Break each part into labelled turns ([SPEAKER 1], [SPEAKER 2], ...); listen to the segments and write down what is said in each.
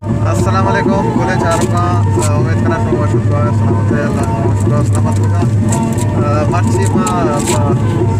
[SPEAKER 1] अस्सलाम वालेकुम बोले चारों का उम्मीद करना तो वशुद को सलामत है अल्लाह वशुद सलामत होगा मच्छी मा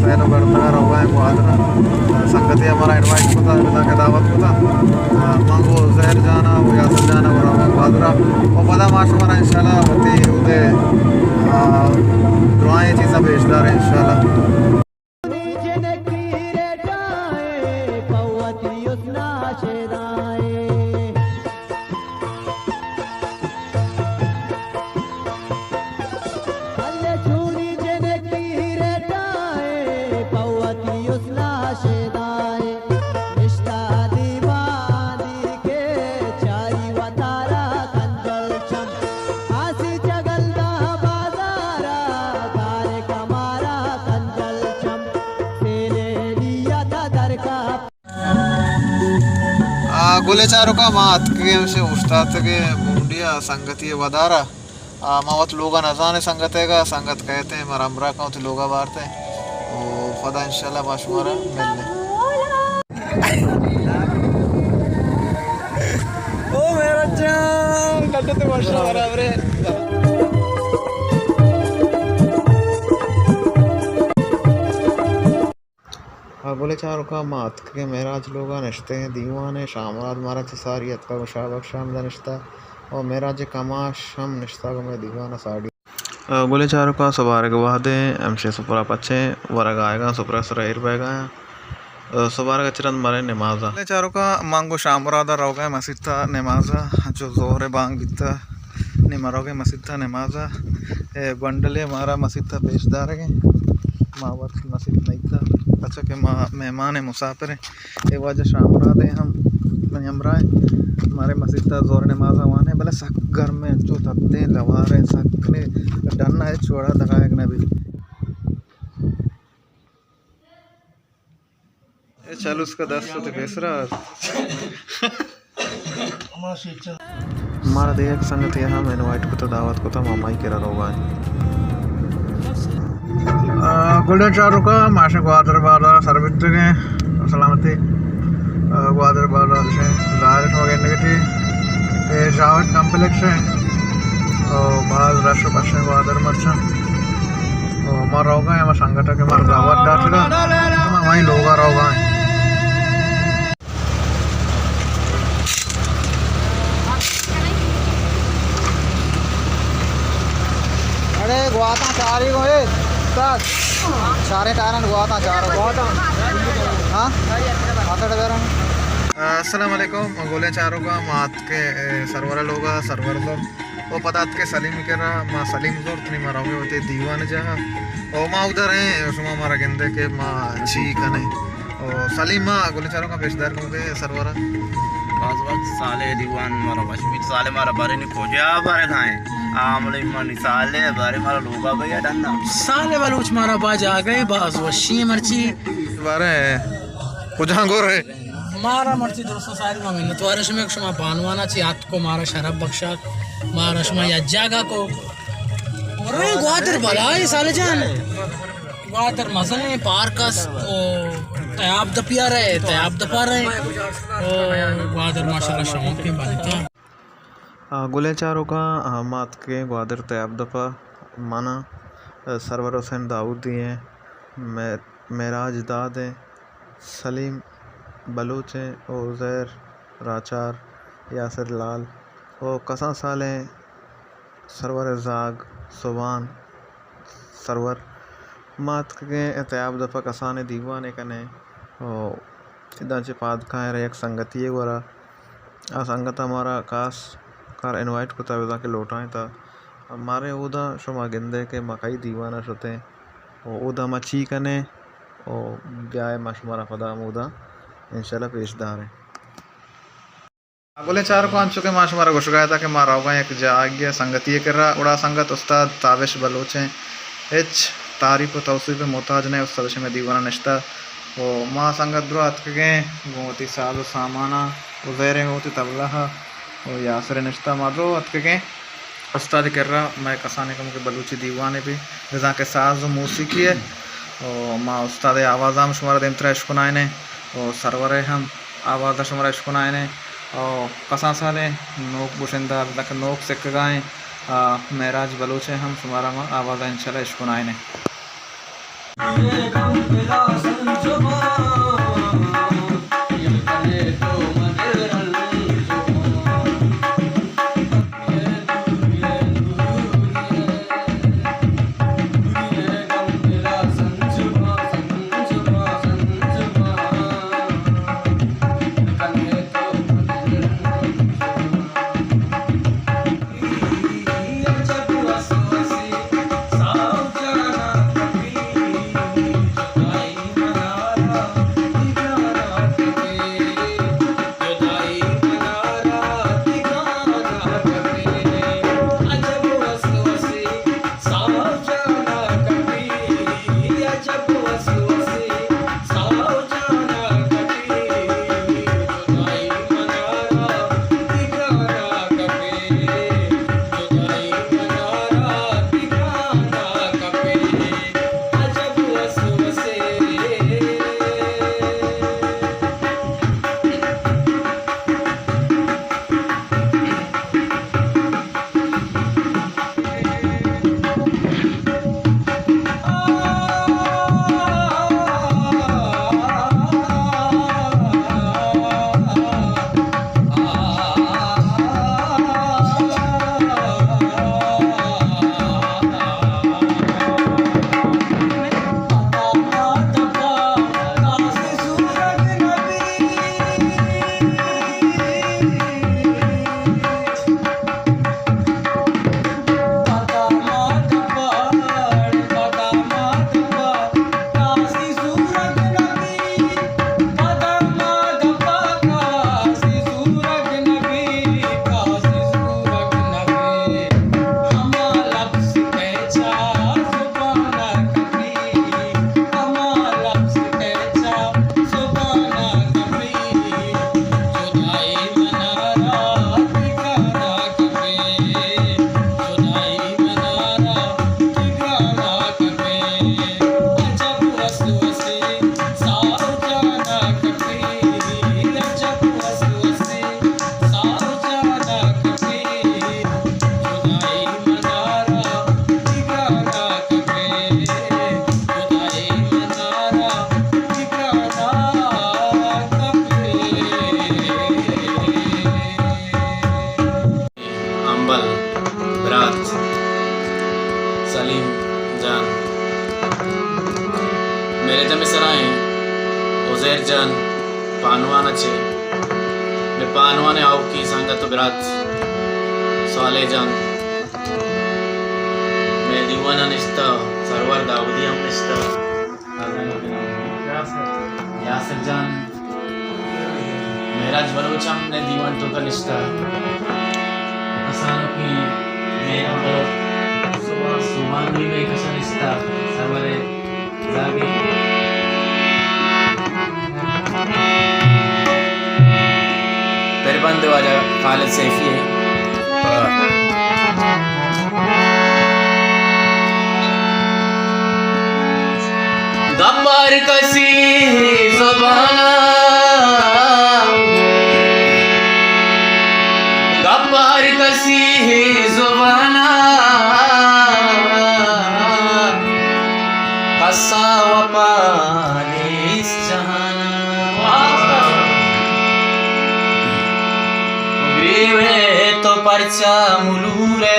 [SPEAKER 1] सैलो करता रहा है गुआदरा संगति हमारा इनवाइट होता है बिता के दावत होता मांगो जहर जाना वो यासर जाना वो रहा गुआदरा वो पता माशुमारा इंशाल्लाह वती उदे दुआएं चीज़ें बेचदार है इंशाल्लाह गोले चारों का मात के से उस्ताद के बूंडिया संगति वदारा मावत लोगा नजाने संगत है संगत कहते हैं मरमरा का तो लोगा बारते हैं ओ फदा इंशाल्लाह माशुमारा मिलने ओ मेरा जान गड्ढे तो वर्षा बराबर है बोले चारों का मात के महराज लोग नश्ते हैं दीवान है शामराज मारा सारियत का शाबक शाम नश्ता और महराज कमाश हम नश्ता को मैं दीवाना साड़ी बोले चारों का सवार के वादे हमसे सुपरा पच्छे वरग आएगा सुपरा सराइर पाएगा सवार का चिरंद मारे नमाजा बोले चारों का मांगो शामरादा रोगा मसीता नमाजा जो जोर बांग बिता निमरोगे मसीता नमाजा बंडले मारा मसीता पेशदार है मावत मसीद नहीं था अच्छा के मेहमान मुसाफिर हैं ये वजह शामराद हैं हम हमराए हमारे मस्जिद जोर नमाज हवाने भले सक घर में जो तब्दे लवारे सकने डरना है छोड़ा दगाएग न भी ये चल उसका 10 तो कैसरा हमारा देख संगत यहाँ मैं इनवाइट को तो दावत को तो मामाई के रोगा गोल्डन चारों का माशा ग्वादर बारा सरबित के सलामती ग्वादर बारा से जाहिर वगैरह नेगेटी ये जावट कॉम्प्लेक्स है और बाज राष्ट्र पश्चिम ग्वादर मर्चा और हमारा होगा है हमारा संगठन के हमारा दावत डालेगा वहीं लोग आ रहा होगा अरे गुआता चारी को है सारे टायरन गुआता चार हाँ अस्सलाम वालेकुम गोले चारों का मात के सरवर लोगा सरवर जोर वो पतात के सलीम के रहा माँ सलीम जोर तुम मरोगे होते दीवान जहाँ ओ माँ उधर हैं उसमें हमारा गेंदे के माँ छी कने ओ सलीम माँ गोले चारों का पेशदार को के सरवर
[SPEAKER 2] बाज वक्त साले दीवान मारा बशमीत साले मारा बारे नहीं खोजा बारे खाएं आमले मनी साले बारे मारा लोगा भैया डन्ना
[SPEAKER 3] साले बलूच मारा बाज आ गए बाज वशी मर्ची
[SPEAKER 1] बारे कुजांगोर है
[SPEAKER 3] मारा मर्ची दोस्तों सारी मांगे तो आरश में क्षमा बानवाना ची आत को मारा शराब बख्शा मारा क्षमा या जागा को अरे ग्वादर भलाई साले जान ग्वादर मजल ने पार्कस ओ तयाब दपिया रहे तयाब दपा रहे ओ ग्वादर माशाल्लाह शौक की बनता
[SPEAKER 1] गुले चारों का मात के ग्वादर तयाब दफा माना सरवर हुसैन दाऊद दिए मेराज दाद है सलीम बलूच हैं और उज़ैर राचार यासर लाल और कसा साल हैं सरवर जाग सुबान सरवर मात के तयाब दफ़ा कसाने दीवाने कने और इदा चे पाद खाए एक संगति गोरा आ संगत हमारा कास कार इनवाइट को तावेदा के लौटाएं था हमारे उदा शुमा गिंदे के मकई दीवाना शुते और उदा मच्छी कने और ब्याह माशुमारा फदा मुदा इंशाल्लाह पेशदार है बोले चार को चुके माशुमारा घुस गया था कि मारा होगा एक जागिया संगति कर रहा उड़ा संगत उस्ताद ताबिश बलोच हैं एच तारीफ व तौसीफ मोहताज ने उस सदस्य में दीवाना नश्ता वो माँ संगत द्रो हथ के गोती साल सामाना उज़ैर होती तबला और यासर नश्ता मारो हथ के उस्ताद कर रहा मैं कसाने कम के बलूची दीवाने भी रजा के साज मौसीकी है और माँ उस्ताद आवाज़ हम शुमारा दिन तरह इश्कुनाए ने और सरवर हम आवाज़ शुमारा इश्कुनाए ने और कसा साले नोक बुशंदा लक नोक सिक गाएँ महराज बलूच हम शुमारा माँ आवाज़ इंशाल्लाह इश्कुनाए ने
[SPEAKER 4] सलीम जान मेरे जमे सराएं उज़ैर जान पानवाना छे मैं पानवाने आओ की संगत बिरात साले जान मैं दीवाना निस्ता सरवर दाऊदी हम निस्ता यासिर जान मेराज बलोचम ने दीवान तो का निस्ता असानो की मैं हम सुमांगी में कशन निस्ता सरवरे जागे बंद वाला खालिद सैफी है गब्बार कसी ज़बाना गब्बार कसी ज़बाना कसा वपानी इस जहाना तो परचा मुलूरे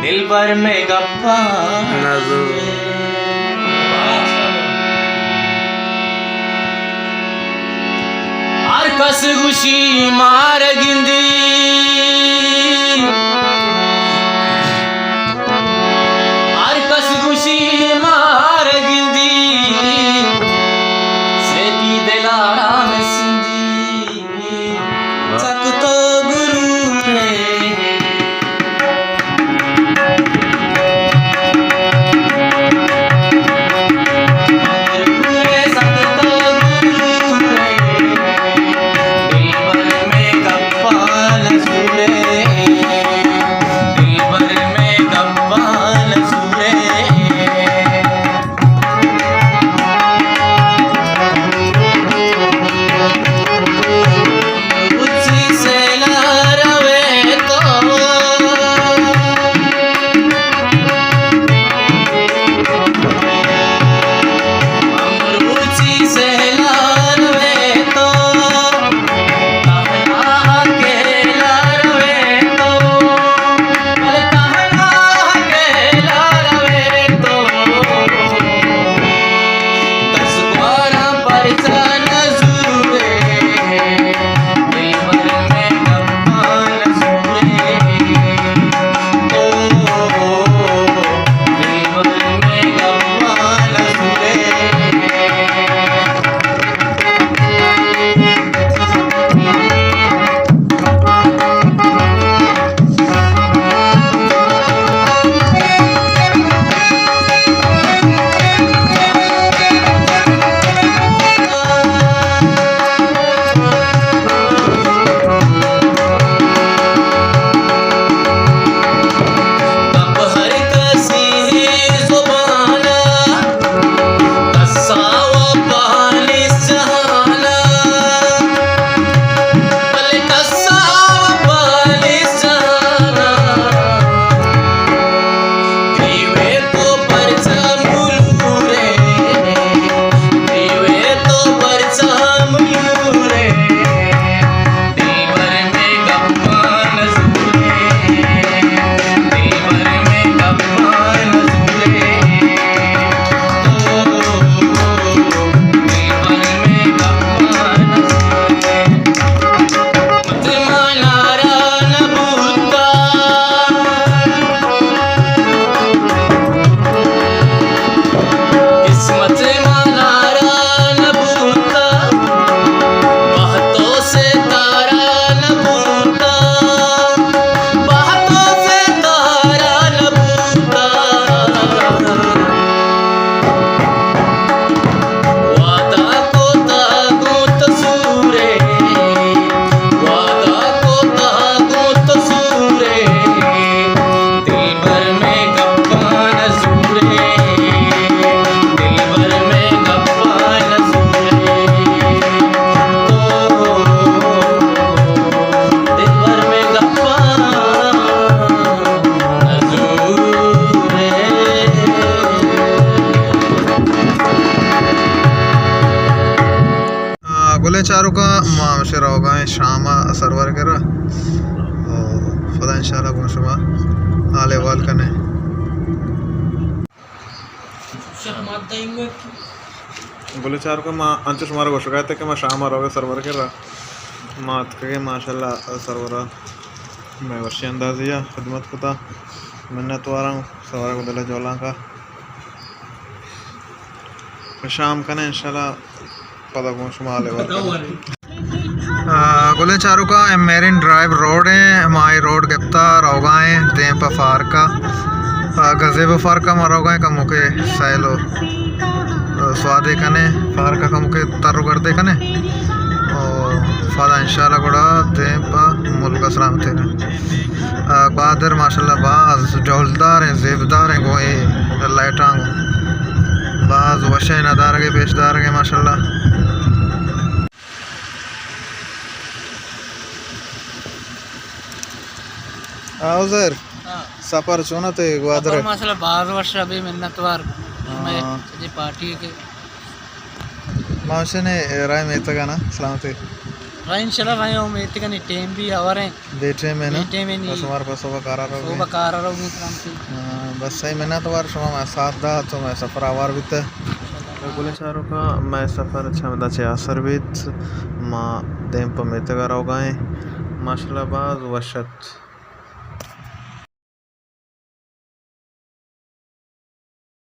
[SPEAKER 4] दिल भर में गप्पा हर कस खुशी मार गिंदी हर कस खुशी मार गिंदी सेती दिलाड़ा में Let's go.
[SPEAKER 1] गुले चारों का माशर होगा शाम सरवर कर खुदा इंशाल्लाह को शुमा आले वाल कने गुले चारों का माँ अंच शुमार को शिकायत है कि मैं शाम रोगे सरवर कर रहा मात के माशाल्लाह सरवरा मैं वर्षी अंदाजिया खिदमत कुता मिन्नत वारा हूँ सवार को दिल जोला का शाम कने इंशाल्लाह पता को शुमार आले वाल गुले चारों का मेरिन ड्राइव रोड है माई रोड गिफ्तार रोगाएँ दें पर फारका गजेब फारका मारोगाएँ का मुके सैलो स्वादे कने फारका का मुके तरु कर दे कने और फादा इंशाल्लाह गुड़ा दें पर मुल्क सलामत है बादर माशाल्लाह बाज जौलदार हैं जेबदार हैं गोए लाइटांग बाज वशे नदार के पेशदार के माशाल्लाह आउज़र सफर चुना ते ग्वादर
[SPEAKER 3] माशाल्लाह 12 वर्ष अभी मिन्नतवार मैं जी पार्टी के
[SPEAKER 1] माशने राय में तक ना सलामती
[SPEAKER 3] राय इंशाल्लाह राय में तक नहीं टाइम भी आवर है
[SPEAKER 1] बेटे में ना
[SPEAKER 3] बेटे में नहीं
[SPEAKER 1] बस हमारे पास वो कारा रहो
[SPEAKER 3] वो कार रहो में सलामती
[SPEAKER 1] बस सही मिन्नतवार शुमा मैं साथ दा तो मैं सफर आवार भी था गुले चारों का मैं सफर अच्छा में दाचे आसर भी माँ दें पर में तक रहो गाएं माशाल्लाह बाज वशत